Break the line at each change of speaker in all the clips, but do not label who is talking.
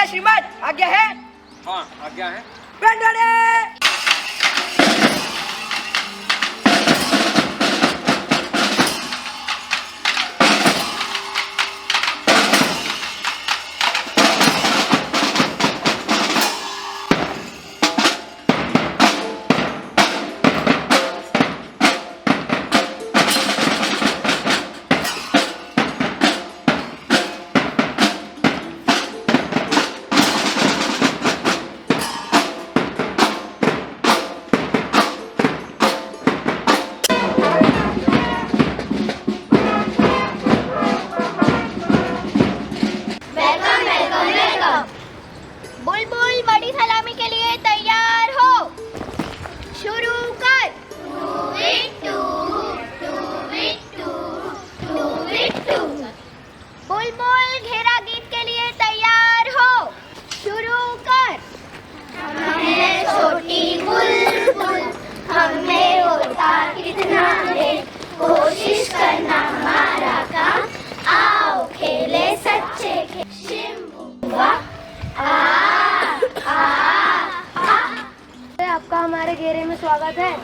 श्रीमान, आज्ञा है?
हाँ, आज्ञा है।
बैंड
बुलबुल बड़ी सलामी के लिए तैयार हो। शुरू कर। बुलबुल घेरा गीत के लिए तैयार हो। शुरू कर। हमने छोटी बुलबुल, हमें होता कितना है, कोशिश करना हमारा काम, आओ खेले सच्चे शिम्बुआ। आपका हमारे घेरे में स्वागत है।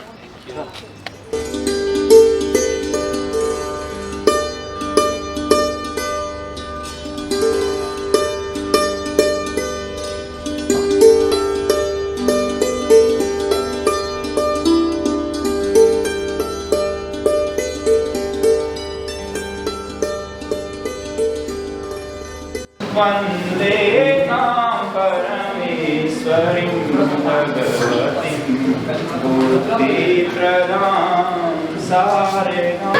वन्दे तां परमेश्वरीं भगवतीं बुद्धिप्रदां सारेगां।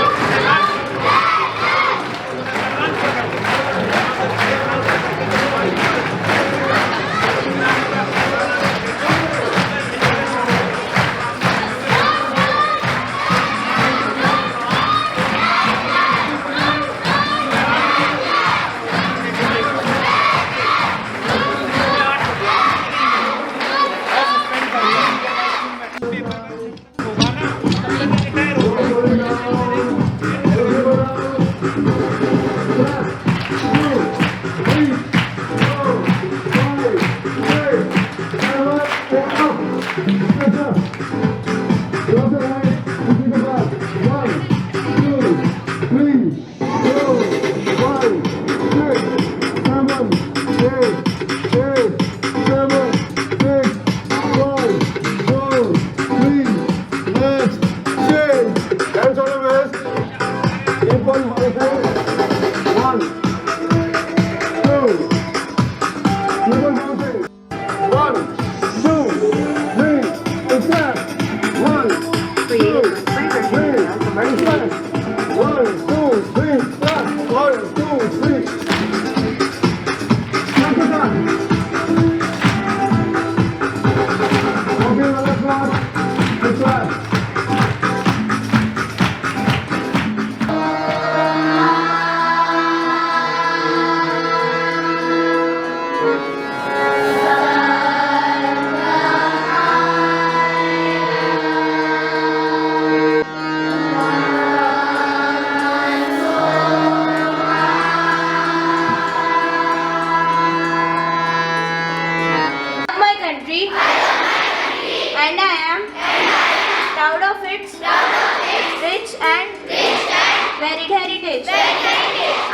And I am proud of its rich and varied heritage.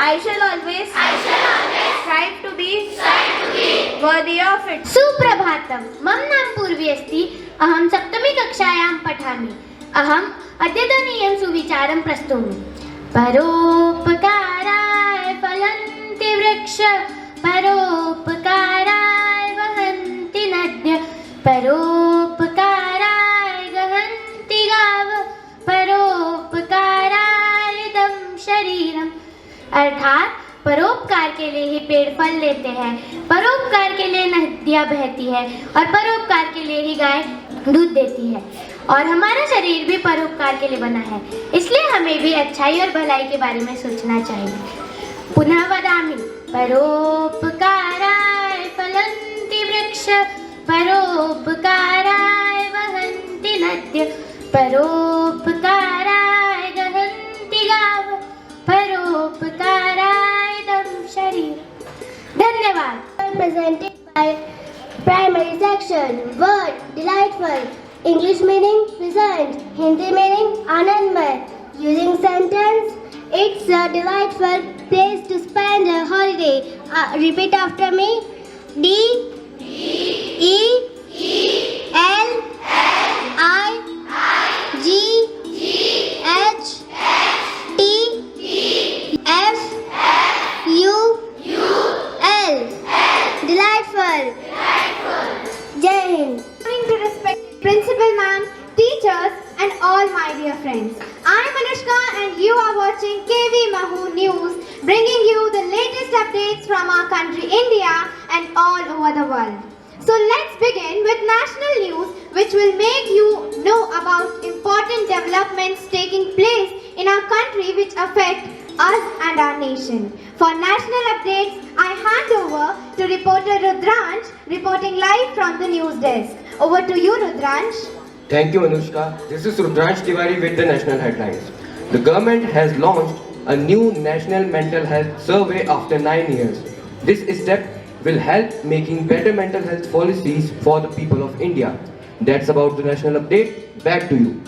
I shall always strive to be worthy of it.
Suprabhatam, मम नाम पूर्वी अस्ति। अहं सप्तमी कक्षायां पठामि। अहम् अद्यतनीयं सुविचारं प्रस्तौमि। परोपकाराय फलन्ति वृक्ष, परोपकाराय वहन्ति नद्य, परोपकाराय गहन्ति गाव, परोपकाराय इदं शरीरम्। अर्थात परोपकार के लिए ही पेड़ फल लेते हैं, परोपकार के लिए नदियाँ बहती है और परोपकार के लिए ही गाय दूध देती है। और हमारा शरीर भी परोपकार के लिए बना है, इसलिए हमें भी अच्छाई और भलाई के बारे में सोचना चाहिए। पुनः वदामि, परोपकाराय फलन्ति वृक्ष, परोपकाराय वहन्ति नद्य, परोपकाराय गहन्ति गाव, परोपकाराय इदं शरीरम्। धन्यवाद।
paper presented by primary section. Word delightful. English meaning pleasant. Hindi meaning anandmay. Using sentence, it's a delightful place to spend a holiday. Repeat after me. D E L I G H T F U L. Delightful. Jai Hind.
Morning to respected principal ma'am, teachers and all my dear friends. I am Anushka and you are watching KV Mahu News, bringing you the latest updates from our country India and all over the world. So let's begin with national news, which will make you know about important developments taking place in our country which affect us and our nation. For national updates, I hand over to reporter Rudransh reporting live from the news desk. Over to you, Rudransh.
Thank you, Anushka. This is Rudransh Tiwari with the national headlines. The government has launched a new national mental health survey after 9 years. This step will help making better mental health policies for the people of India. That's about the national update. Back to you.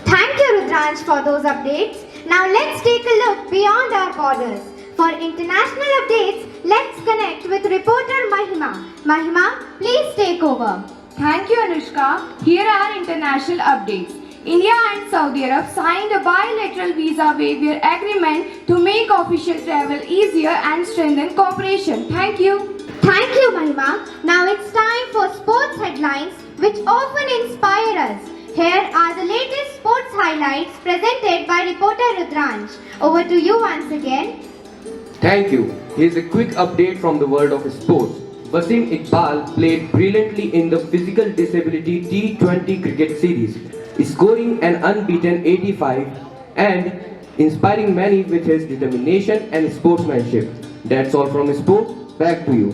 Thank you, Rudransh, for those updates. Now let's take a look beyond our borders. For international updates, let's connect with reporter Mahima. Mahima, please take over.
Thank you, Anushka. Here are international updates. India and Saudi Arab signed a bilateral visa waiver agreement to make official travel easier and strengthen cooperation. Thank you.
Thank you, Mahima. Now it's time for sports headlines, which often inspire us. Here are the latest sports highlights presented by reporter Rudransh. Over to you once again.
Thank you. Here's a quick update from the world of sports. Wasim Iqbal played brilliantly in the physical disability T20 cricket series, scoring an unbeaten 85 and inspiring many with his determination and sportsmanship. That's all from sport. Back to you.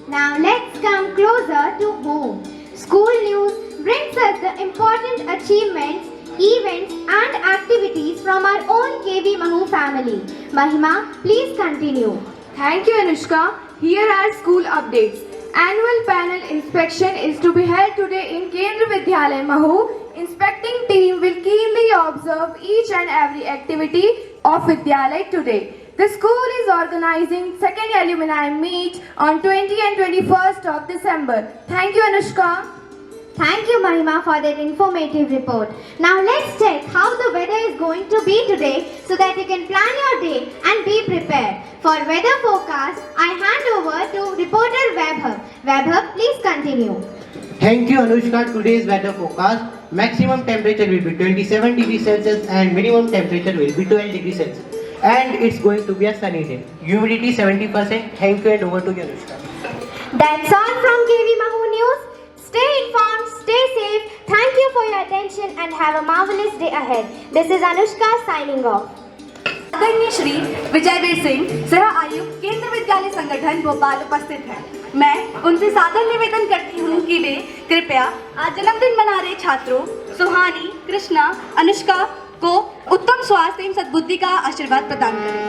Now let's come closer to home. School news brings us the important achievements, events and activities from our own KV Mahu family. Mahima, please continue.
Thank you, Anushka. Here are school updates. Annual panel inspection is to be held today in Kendra Vidyalaya Mahu. Inspecting team will keenly observe each and every activity of Vidyalaya today. The school is organizing second alumni meet on 20 and 21st of December. Thank you, Anushka.
Thank you, Mahima, for that informative report. Now let's check how the weather is going to be today so that you can plan your day and be prepared. For weather forecast, I hand over to reporter Vaibhav. Vaibhav, please continue.
Thank you, Anushka. Today's weather forecast: maximum temperature will be 27 degrees Celsius and minimum temperature will be 12 degrees Celsius. And it's going to be a sunny day. Humidity 70%. Thank you and over to you, Anushka.
That's all from KV Mahu News. Stay informed, stay safe. Thank you for your attention and have a marvelous day ahead. This is Anushka signing off.
आदरणीय श्री विजयवीर सिंह सह आयुक्त केंद्र विद्यालय संगठन भोपाल उपस्थित हैं। मैं उनसे सादर निवेदन करती हूँ कि वे कृपया आज जन्मदिन मना रहे छात्रों सुहानी, कृष्णा, अनुष्का को उत्तम स्वास्थ्य एवं सद्बुद्धि का आशीर्वाद प्रदान करें।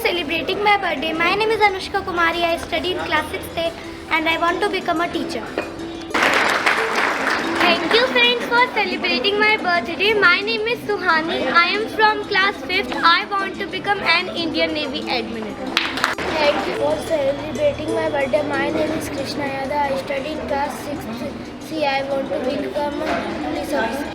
Celebrating my birthday. My name is Anushka Kumari. I study in class 6th and I want to become a teacher. Thank you friends for celebrating my birthday. My name is Suhani. I am from class 5th. I want to become an Indian Navy admiral. Thank you for celebrating my birthday. My name is Krishna Yadav. I study in class 6th C. I want to become a police officer.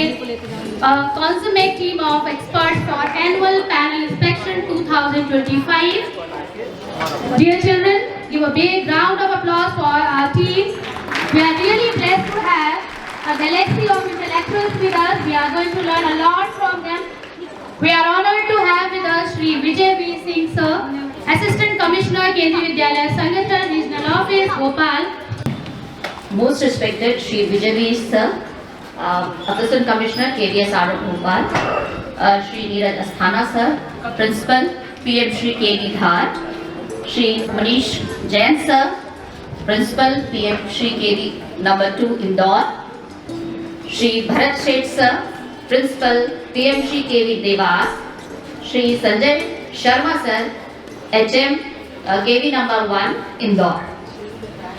showcase a consummate team of experts for annual panel inspection 2025. Dear children, give a big round of applause for our team. We are really blessed to have a galaxy of intellectuals with us. We are going to learn a lot from them. We are honored to have with us Shri Vijay V. Singh Sir, Assistant Commissioner, Kendriya Vidyalaya Sangathan, Regional Office, Bhopal.
Most respected Shri Vijay V. Sir, Assistant Commissioner, KDSR Bhopal, Shri Neeraj Asthana Sir, Principal, PM Shri KD Dhar, Shri Manish Jain Sir, Principal, PM Shri KD number 2 Indore, Shri Bharat Sheth Sir, Principal, PM Shri KV Devas, Shri Sanjay Sharma Sir, HM KV number 1 Indore.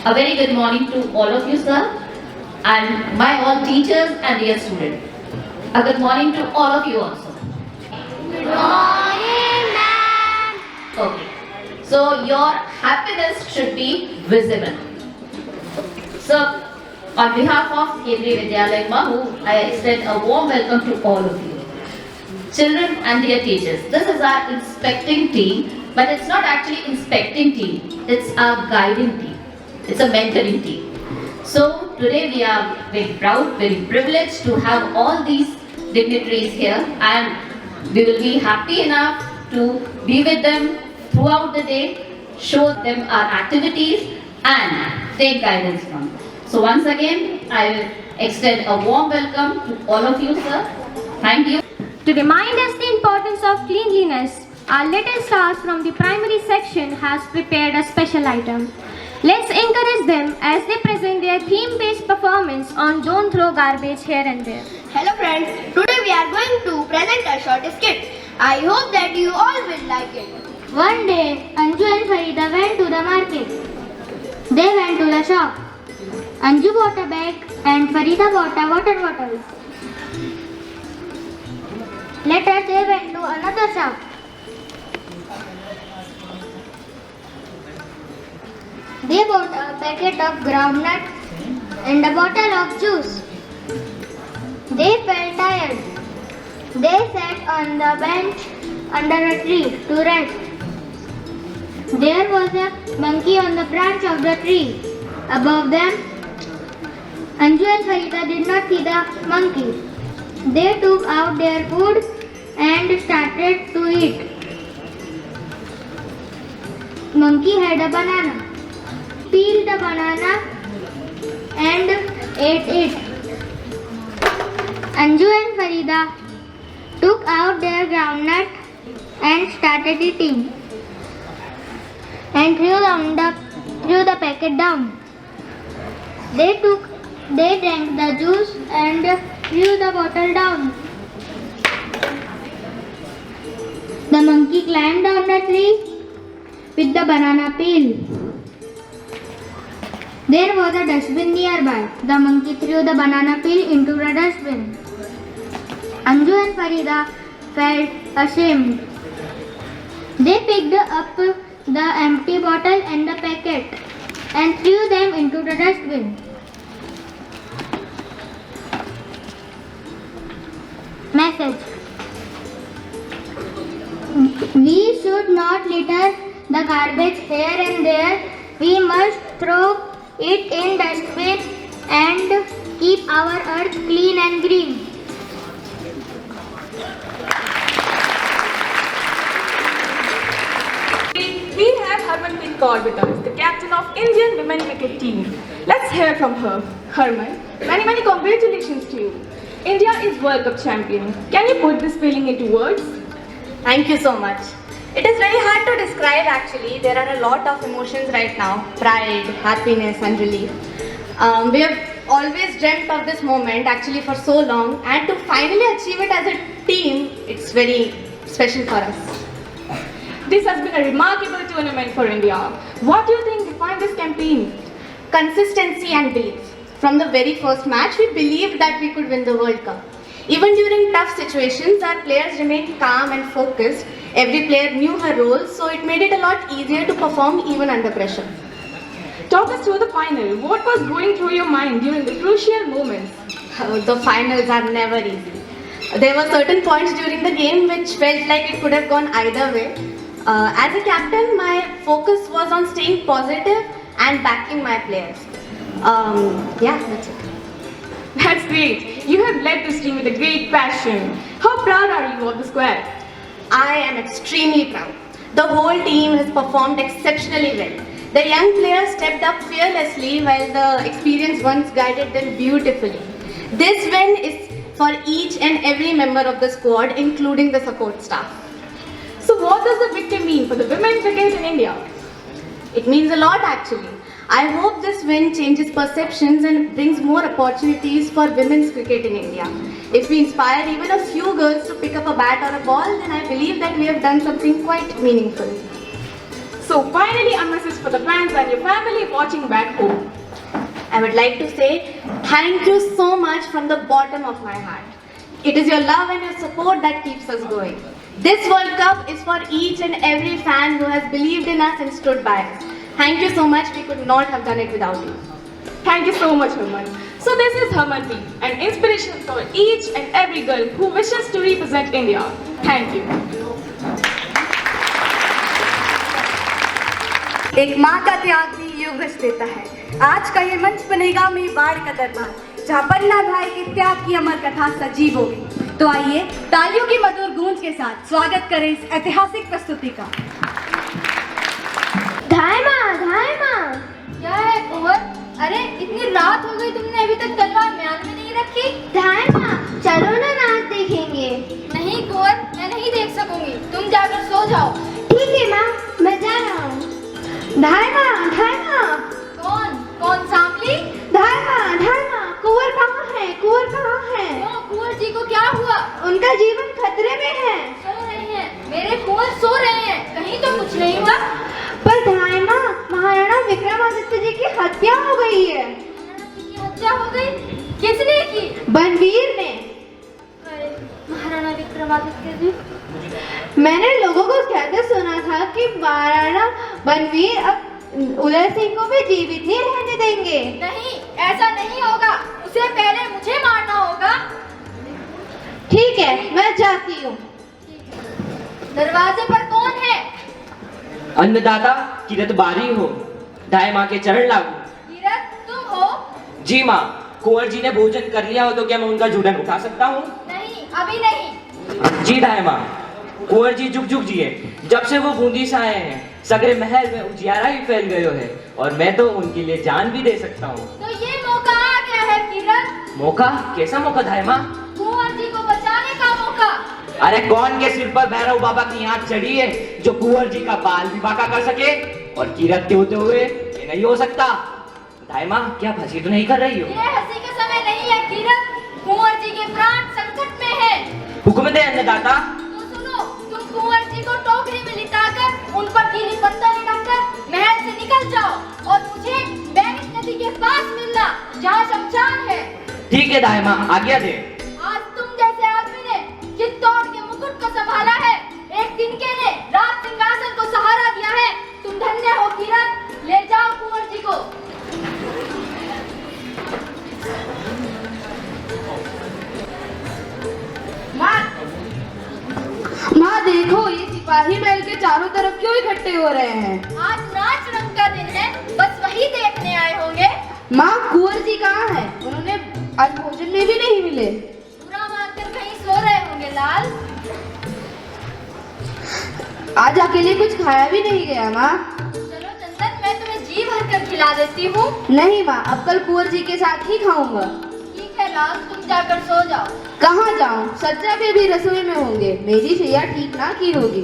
A very good morning to all of you, sir, and my all teachers and dear students. A good morning to all of you also.
Good morning, ma'am.
Okay. So your happiness should be visible. So on behalf of Kendriya Vidyalaya Mahu, I extend a warm welcome to all of you. Children and their teachers. This is our inspecting team, but it's not actually inspecting team. It's our guiding team. It's a mentoring team. So today we are very proud, very privileged to have all these dignitaries here, and we will be happy enough to be with them throughout the day, show them our activities and take guidance from them. So once again, I will extend a warm welcome to all of you, sir. Thank you.
To remind us the importance of cleanliness, our little stars from the primary section has prepared a special item. Let's encourage them as they present their theme-based performance on Don't Throw Garbage Here and There.
Hello friends, today we are going to present a short skit. I hope that you all will like it.
One day, Anju and Farida went to the market. They went to the shop. Anju bought a bag and Farida bought a water bottle. Later, they went to another shop. They bought a packet of groundnut and a bottle of juice. They felt tired. They sat on the bench under a tree to rest. There was a monkey on the branch of the tree. Above them, Anju and Farida did not see the monkey. They took out their food and started to eat. Monkey had a banana. Peeled the banana and ate it. Anju and Farida took out their groundnut and started eating and threw the packet down. They drank the juice and threw the bottle down. The monkey climbed on the tree with the banana peel. There was a dustbin nearby. The monkey threw the banana peel into the dustbin. Anju and Farida felt ashamed. They picked up the empty bottle and the packet and threw them into the dustbin. Message: we should not litter the garbage here and there. We must throw it in dustbin and keep our earth clean and green.
We have Harmanpreet Kaur with us, the captain of Indian women cricket team. Let's hear from her. Harman, many congratulations to you. India is World Cup champion. Can you put this feeling into words?
Thank you so much. It is very hard to describe actually. There are a lot of emotions right now. Pride, happiness and relief. We have always dreamt of this moment actually for so long, and to finally achieve it as a team, it's very special for us.
This has been a remarkable tournament for India. What do you think defined this campaign?
Consistency and belief. From the very first match, we believed that we could win the World Cup. Even during tough situations, our players remained calm and focused. Every player knew her role, so it made it a lot easier to perform even under pressure.
Talk us through the final. What was going through your mind during the crucial moments?
The finals are never easy. There were certain points during the game which felt like it could have gone either way. As a captain, my focus was on staying positive and backing my players. Yeah, that's it.
That's great. You have led this team with a great passion. How proud are you of the squad?
I am extremely proud. The whole team has performed exceptionally well. The young players stepped up fearlessly while the experienced ones guided them beautifully. This win is for each and every member of the squad, including the support staff.
So what does the victory mean for the women cricket in India?
It means a lot actually. I hope this win changes perceptions and brings more opportunities for women's cricket in India. If we inspire even a few girls to pick up a bat or a ball, then I believe that we have done something quite meaningful.
So finally, a message for the fans and your family watching back home.
I would like to say thank you so much from the bottom of my heart. It is your love and your support that keeps us going. This World Cup is for each and every fan who has believed in us and stood by us. Thank you so much. We could not have done it without you.
Thank you so much, Harman. So this is Harmanpreet, an inspiration for each and every girl who wishes to represent India. Thank you.
एक माँ का त्याग भी युग रच देता है। आज का ये मंच बनेगा मेवाड़ का दरबार, जहाँ पन्ना भाई के त्याग की अमर कथा सजीव होगी। तो आइए तालियों की मधुर गूंज के साथ स्वागत करें इस ऐतिहासिक प्रस्तुति का।
धायमा, धायमा। क्या है कुंवर? अरे इतनी रात हो गई, तुमने अभी तक तलवार म्यान में नहीं रखी? धायमा, चलो ना रात देखेंगे। नहीं कुंवर, मैं नहीं देख सकूंगी, तुम जाकर सो जाओ। ठीक है माँ, मैं जा रहा हूँ। धायमा, धायमा। कौन? कौन सांवली? धायमा, धायमा, कुंवर कहाँ है? कुंवर कहाँ है? क्यों, कुंवर जी को क्या हुआ? उनका जीवन खतरे में है। सो रहे हैं, मेरे कुंवर सो रहे हैं, कहीं तो कुछ नहीं हुआ। पर धायमा, महाराणा विक्रमादित्य जी की हत्या हो गई है। महाराणा जी की हत्या हो गई? किसने की? बनवीर ने। महाराणा विक्रमादित्य जी? मैंने लोगों को कहते सुना था कि महाराणा बनवीर अब उदय सिंह को भी जीवित ही रहने देंगे। नहीं, ऐसा नहीं होगा, उसे पहले मुझे मारना होगा। ठीक है, मैं जाती हूँ। दरवाजे पर कौन है?
अन्नदाता किरत बारी हो, दाई माँ के चरण लागू।
किरत, तुम हो?
जी माँ, कुंवर जी ने भोजन कर लिया हो तो क्या मैं उनका जूठन उठा सकता हूँ?
नहीं, अभी नहीं।
जी दाई माँ, कुंवर जी जुग जुग जिए। जब से वो बूंदी से आए हैं, सगरे महल में उजियारा ही फैल गयो है और मैं तो उनके लिए जान भी दे सकता हूँ।
तो ये मौका आ गया है किरत।
मौका? कैसा मौका दाई माँ?
कुंवर जी को बचाने का मौका।
अरे कौन के सिर पर भैरव बाबा की आंख चढ़ी है जो कुंवर जी का बाल भी बांका कर सके? और किरत के होते हुए ये नहीं हो सकता। दाई माँ, क्या हंसी तो नहीं कर रही हो?
ये हंसी का समय नहीं है किरत, कुंवर जी के प्राण संकट में है।
हुक्म दे अन्नदाता।
तो सुनो, तुम कुंवर जी को टोकरी में लिटाकर उन पर गीली पत्थर रखकर महल से निकल जाओ और मुझे बैरिश नदी के पास मिलना, जहाँ शमशान है।
ठीक है दाई माँ, आज्ञा दे।
आज तुम जैसे आदमी ने चित्तौड़ के मुकुट को संभाला है, एक तिनके ने राज सिंहासन को सहारा दिया है। तुम धन्य हो किरत, ले जाओ कुंवर जी को।
माँ देखो, ये सिपाही महल के चारों तरफ क्यों इकट्ठे हो रहे हैं?
आज नाच रंग का दिन है, बस वही देखने आए होंगे।
माँ, कुंवर जी कहाँ है? उन्होंने आज भोजन में भी नहीं मिले।
बुरा मानकर कहीं सो रहे होंगे लाल।
आज अकेले कुछ खाया भी नहीं गया माँ।
चलो चंदन, मैं तुम्हें जी भर कर खिला देती हूँ।
नहीं माँ, अब कल कुंवर जी के साथ ही खाऊंगा।
ठीक है लाल, तुम जाकर सो जाओ।
कहाँ जाऊँ? सच्चा भी अभी रसोई में होंगे, मेरी शैया ठीक ना की होगी।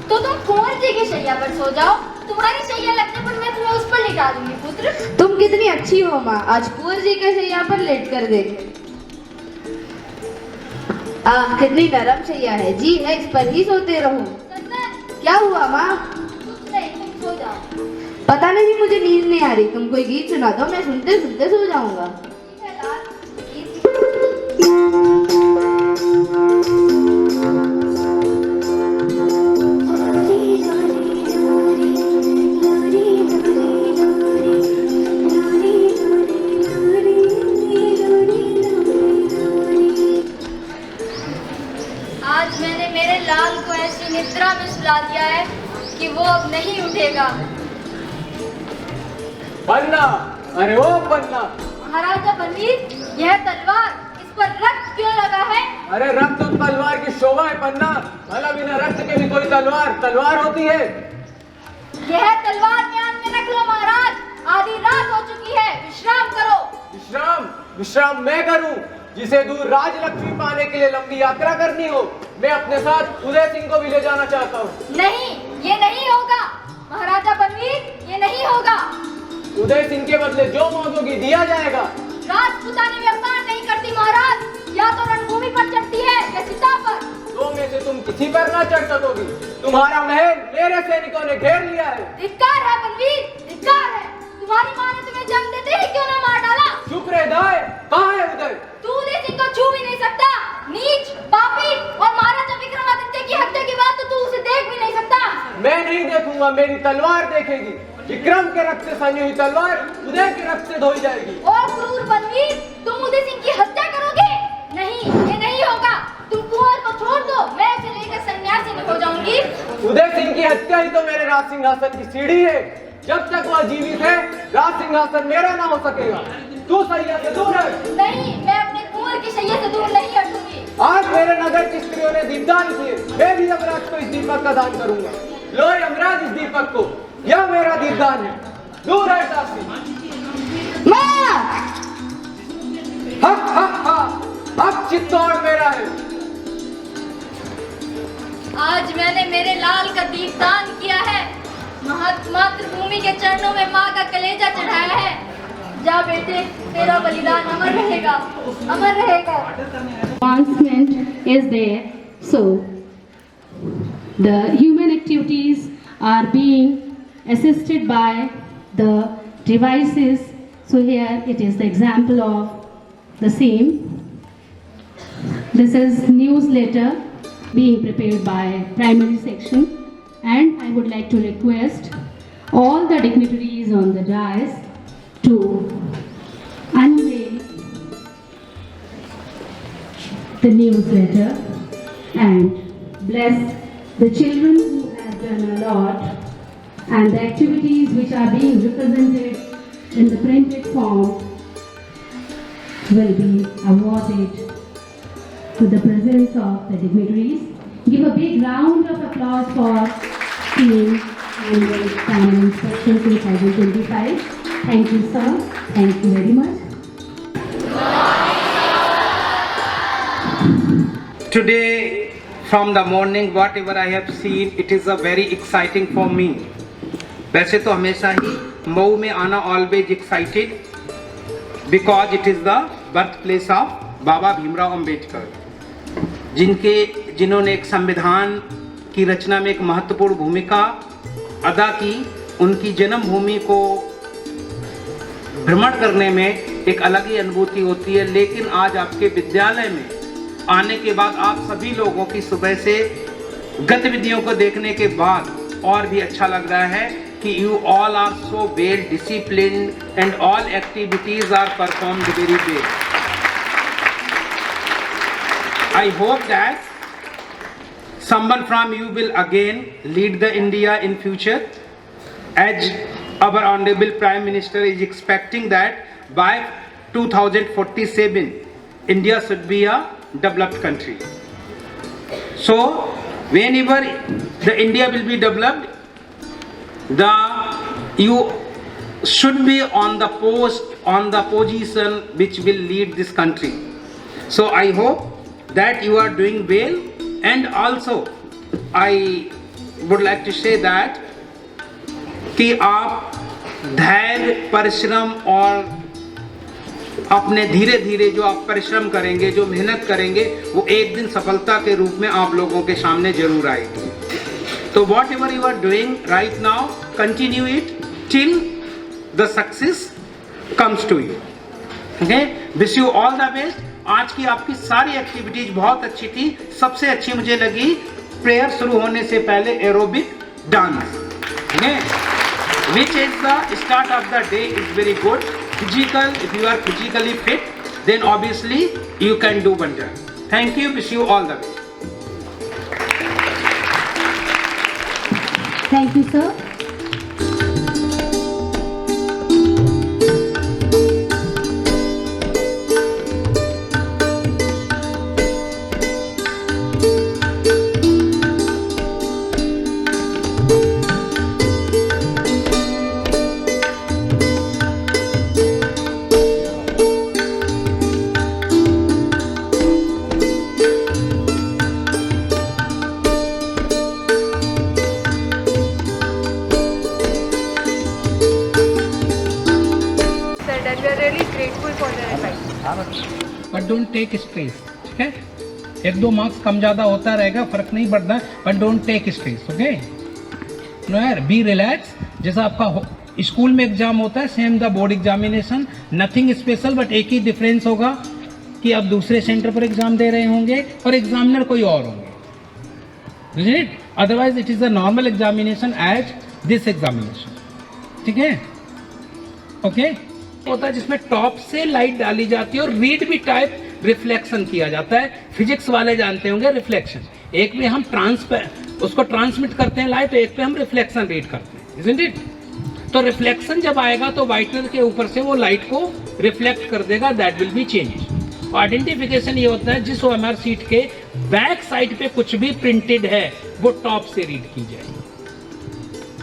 तो तुम कुंवर जी की शैया पर सो जाओ, तुम्हारी शैया लगने पर मैं तुम्हें उस पर लिटा दूंगी पुत्र।
तुम कितनी अच्छी हो माँ, आज कुंवर जी के शैया पर लेट कर देख। कितनी नरम शैया है, जी है इस पर ही सोते रहो। क्या हुआ माँ?
कुछ नहीं, तुम सो जाओ।
पता नहीं, मुझे नींद नहीं आ रही, तुम कोई गीत सुना दो, मैं सुनते सुनते सो जाऊंगा।
ठीक है लाल,
ऐसी निद्रा में सुला दिया है कि वो अब नहीं उठेगा।
पन्ना, अरे ओ पन्ना।
महाराजा बलवीर, यह तलवार, इस पर रक्त क्यों लगा है?
अरे रक्त तो तलवार की शोभा है पन्ना, भला बिना रक्त के भी कोई तलवार होती है।
यह तलवार म्यान में रख लो महाराज, आधी रात हो चुकी है, विश्राम करो।
विश्राम मैं करूं, जिसे दूर राजलक्ष्मी पाने के लिए लंबी यात्रा करनी हो। मैं अपने साथ उदय सिंह को भी ले जाना चाहता हूँ।
नहीं, ये नहीं होगा महाराजा बलवीर, ये नहीं होगा।
उदय सिंह के बदले जो मांगोगी दिया जाएगा।
राजपुतानी व्यापार नहीं करती महाराज, या तो रणभूमि पर चढ़ती है या चिता पर।
दो में से तुम किसी पर ना चढ़ सकोगी। तुम्हारा महल मेरे सैनिकों ने घेर लिया है।
धिक्कार है बलवीर, धिक्कार है। तुम्हारी माँ ने तुम्हें जन्म देते ही क्यों ना मार डाला?
चुप रह दाए, कहाँ है उदय?
तू उदय सिंह को छू भी नहीं सकता, नीच, पापी, और महाराजा विक्रमादित्य की हत्या के बाद तो तू उसे देख भी नहीं सकता।
मैं नहीं देखूंगा, मेरी तलवार देखेगी। विक्रम के रक्त से सनी हुई तलवार उदय के रक्त से धोई जाएगी।
और क्रूर बलवीर, तुम उदय सिंह की हत्या करोगे? नहीं, ये नहीं होगा। तुम कुंवर को छोड़ दो, मैं उसे लेकर सन्यासी हो जाऊंगी।
उदय सिंह की हत्या ही तो मेरे राज सिंहासन की सीढ़ी है। जब तक वह जीवित है, राज सिंहासन मेरा ना हो सकेगा। तू सैया से दूर है।
नहीं, मैं अपने कुंवर की सैया से दूर नहीं हटूंगी।
आज मेरे नगर की स्त्रियों ने दीपदान किए, मैं भी यमराज को इस दीपक का दान करूंगा। लो यमराज, इस दीपक को, यह मेरा दीपदान है। दूर है शास्त्री। अब चित्तौड़ मेरा है।
आज मैंने मेरे लाल का दीपदान किया है, मातृभूमि के चरणों में माँ का कलेजा चढ़ाया है। जा बेटे, तेरा बलिदान अमर रहेगा, अमर रहेगा।
Advancement is there, so the human activities are being assisted by the devices. So here it is the example of the same. This is newsletter being prepared by primary section, and I would like to request all the dignitaries on the dais to unveil the newsletter and bless the children who have done a lot, and the activities which are being represented in the printed form will be awarded to the presence of the dignitaries. Give a big round of applause for Team Annual Panel Inspection 2025. Thank you, sir. Thank you very much.
Today, from the morning, whatever I have seen, it is a very exciting for me. वैसे तो हमेशा ही मऊ में आना always excited because it is the birthplace of बाबा भीमराव अंबेडकर, जिन्होंने एक संविधान की रचना में एक महत्वपूर्ण भूमिका अदा की। उनकी जन्मभूमि को भ्रमण करने में एक अलग ही अनुभूति होती है। लेकिन आज आपके विद्यालय में आने के बाद आप सभी लोगों की सुबह से गतिविधियों को देखने के बाद और भी अच्छा लग रहा है कि you all are so well disciplined and all activities are performed very well. I hope that someone from you will again lead the India in future, as our Honorable Prime Minister is expecting that by 2047 India should be a developed country. So whenever the India will be developed, you should be on the post, on the position which will lead this country. So I hope that you are doing well, and also I would like to say that कि आप धैर्य, परिश्रम और अपने धीरे धीरे जो आप परिश्रम करेंगे, जो मेहनत करेंगे, वो एक दिन सफलता के रूप में आप लोगों के सामने जरूर आएगी। तो whatever you are doing right now, continue it till the success comes to you. Okay, wish you all the best. आज की आपकी सारी एक्टिविटीज बहुत अच्छी थी। सबसे अच्छी मुझे लगी प्रेयर शुरू होने से पहले aerobic dance, which is the start of the day is very good. Physical, if you are physically fit, then obviously you can do wonder. Thank you. Wish you all the best.
Thank you, sir.
But don't take stress, ठीक है? एक दो marks कम ज़्यादा होता रहेगा, फर्क नहीं पड़ता, but don't take stress, okay? No यार, बी रिलैक्स। जैसा आपका स्कूल में एग्जाम होता है, same the board examination, nothing special, but एक ही डिफरेंस होगा कि आप दूसरे सेंटर पर एग्जाम दे रहे होंगे और एग्जामिनर कोई और होंगे, it? Otherwise it is a normal examination as this examination, ठीक है? ओके? होता है जिसमें टॉप से लाइट डाली जाती है और रीड भी टाइप रिफ्लेक्शन किया जाता है। फिजिक्स वाले जानते होंगे रिफ्लेक्शन। एक में हम उसको ट्रांसमिट करते हैं लाइट, एक पे हम रिफ्लेक्शन रीड करते हैं, इजंट इट? तो रिफ्लेक्शन जब आएगा तो व्हाइटनर के ऊपर से वो लाइट को रिफ्लेक्ट कर देगा, that will be change. Identification ये होता है जिस OMR सीट के बैक साइड पे कुछ भी प्रिंटेड है वो टॉप से रीड की जाएगी,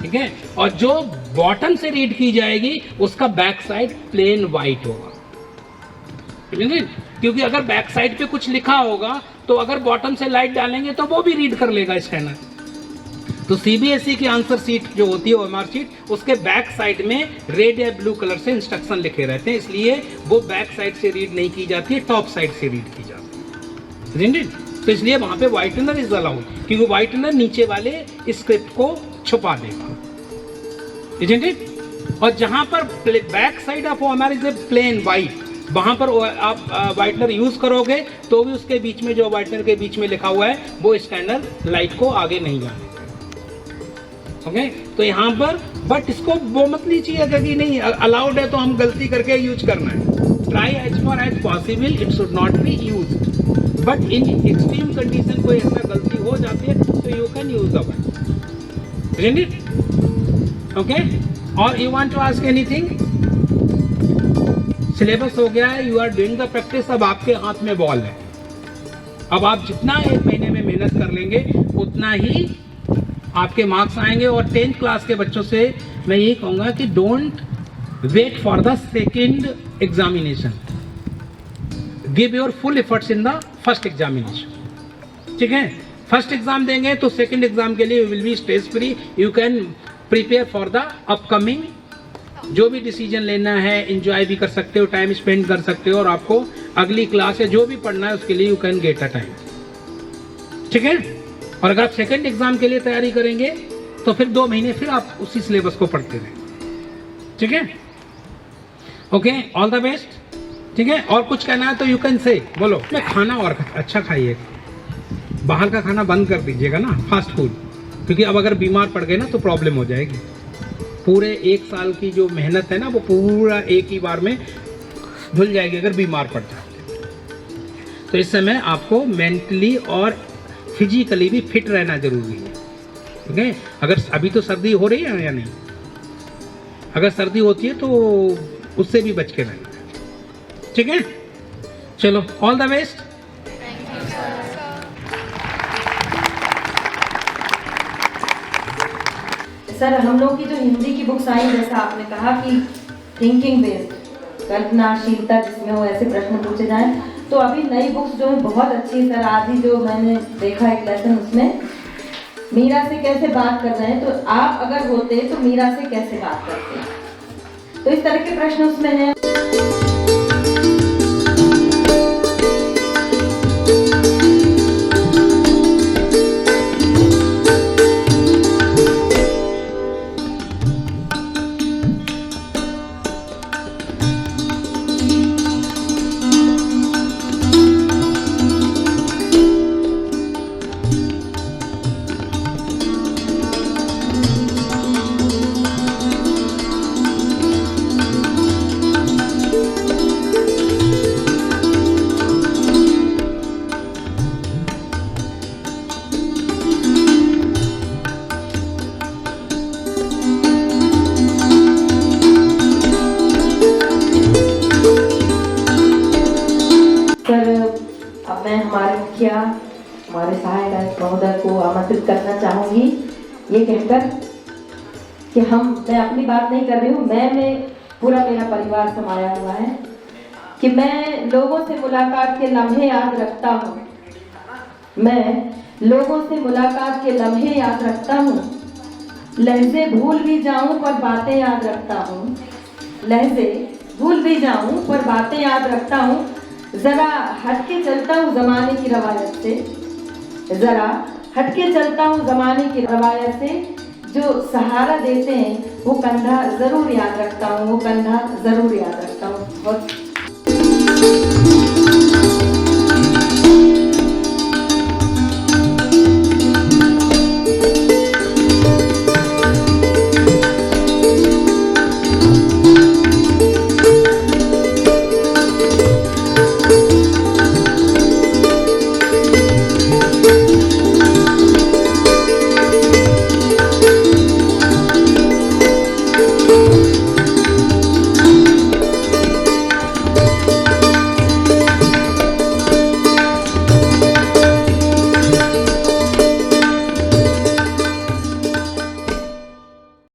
ठीक है? और जो बॉटम से रीड की जाएगी उसका बैक साइड प्लेन व्हाइट होगा, क्योंकि अगर बैक साइड पे कुछ लिखा होगा तो अगर बॉटम से लाइट डालेंगे तो वो भी रीड कर लेगा स्कैनर। तो CBSE की आंसर सीट जो होती है OMR सीट, उसके बैक साइड में रेड या ब्लू कलर से इंस्ट्रक्शन लिखे रहते हैं, इसलिए वो बैक साइड से रीड नहीं की जाती है, टॉप साइड से रीड की जाती है, तो इसलिए वहां पे व्हाइटनर इज अलाउड, क्योंकि व्हाइटनर नीचे वाले स्क्रिप्ट को छुपा देगा, isn't it? और जहां पर back side of OMR is a plain white, वहां पर आप व्हाइटनर यूज करोगे तो भी उसके बीच में जो व्हाइटनर के बीच में लिखा हुआ है वो स्कैनर लाइट को आगे नहीं जाने देगा, ओके? तो यहाँ पर बट इसको वो मत लीजिए अगर कि नहीं अलाउड है तो हम गलती करके यूज करना है। Try as far as possible it should not be use, but in extreme condition कोई ऐसा गलती हो जाती है तो you can use the word, isn't it? Okay? और you want to ask anything? Syllabus हो गया है, you are doing the practice, अब आपके हाथ में बॉल है। अब आप जितना एक महीने में मेहनत कर लेंगे उतना ही आपके मार्क्स आएंगे। और 10th क्लास के बच्चों से मैं यही कहूँगा कि don't wait for the second examination, give your full efforts in the first examination, ठीक है? फर्स्ट एग्जाम देंगे तो सेकेंड एग्जाम के लिए will be stress free, you can prepare for the upcoming, जो भी डिसीजन लेना है एंजॉय भी कर सकते हो, टाइम स्पेंड कर सकते हो, और आपको अगली क्लास या जो भी पढ़ना है उसके लिए you can get a time, ठीक है? और अगर आप सेकंड एग्जाम के लिए तैयारी करेंगे तो फिर 2 महीने फिर आप उसी सिलेबस को पढ़ते रहें, ठीक है? ओके, ऑल द बेस्ट, ठीक है? और कुछ कहना है तो यू कैन से बोलो। मैं खाना और अच्छा खाइए, बाहर का खाना बंद कर दीजिएगा ना, फास्ट फूड, क्योंकि अब अगर बीमार पड़ गए ना तो प्रॉब्लम हो जाएगी। पूरे 1 साल की जो मेहनत है ना वो पूरा एक ही बार में धुल जाएगी अगर बीमार पड़ जाते। तो इस समय आपको मेंटली और फिजिकली भी फिट रहना जरूरी है, ठीक है? अगर अभी तो सर्दी हो रही है या नहीं, अगर सर्दी होती है तो उससे भी बच के रहना है, ठीक है? चलो, ऑल द बेस्ट।
सर, हम लोग की जो हिंदी की बुक्स आई, जैसा आपने कहा कि थिंकिंग बेस्ड, कल्पनाशीलता जिसमें वो ऐसे प्रश्न पूछे जाएं, तो अभी नई बुक्स जो है बहुत अच्छी सर। आदि जो मैंने देखा एक लेसन, उसमें मीरा से कैसे बात कर रहे हैं, तो आप अगर होते तो मीरा से कैसे बात करते, तो इस तरह के प्रश्न उसमें हैं। मैं हमारे मुखिया, हमारे सहायक महोदय को आमंत्रित करना चाहूँगी, ये कहकर कि मैं अपनी बात नहीं कर रही हूँ, मैं पूरा मेरा परिवार समाया हुआ है, कि मैं लोगों से मुलाकात के लम्हे याद रखता हूँ। मैं लोगों से मुलाकात के लम्हे याद रखता हूँ। लहजे भूल भी जाऊँ पर बातें याद रखता हूँ। लहजे भूल भी जाऊँ पर बातें याद रखता हूँ। ज़रा हटके चलता हूँ ज़माने की रवायत से। ज़रा हटके चलता हूँ ज़माने की रवायत से। जो सहारा देते हैं वो कंधा ज़रूर याद रखता हूँ, वो कंधा ज़रूर याद रखता हूँ। बहुत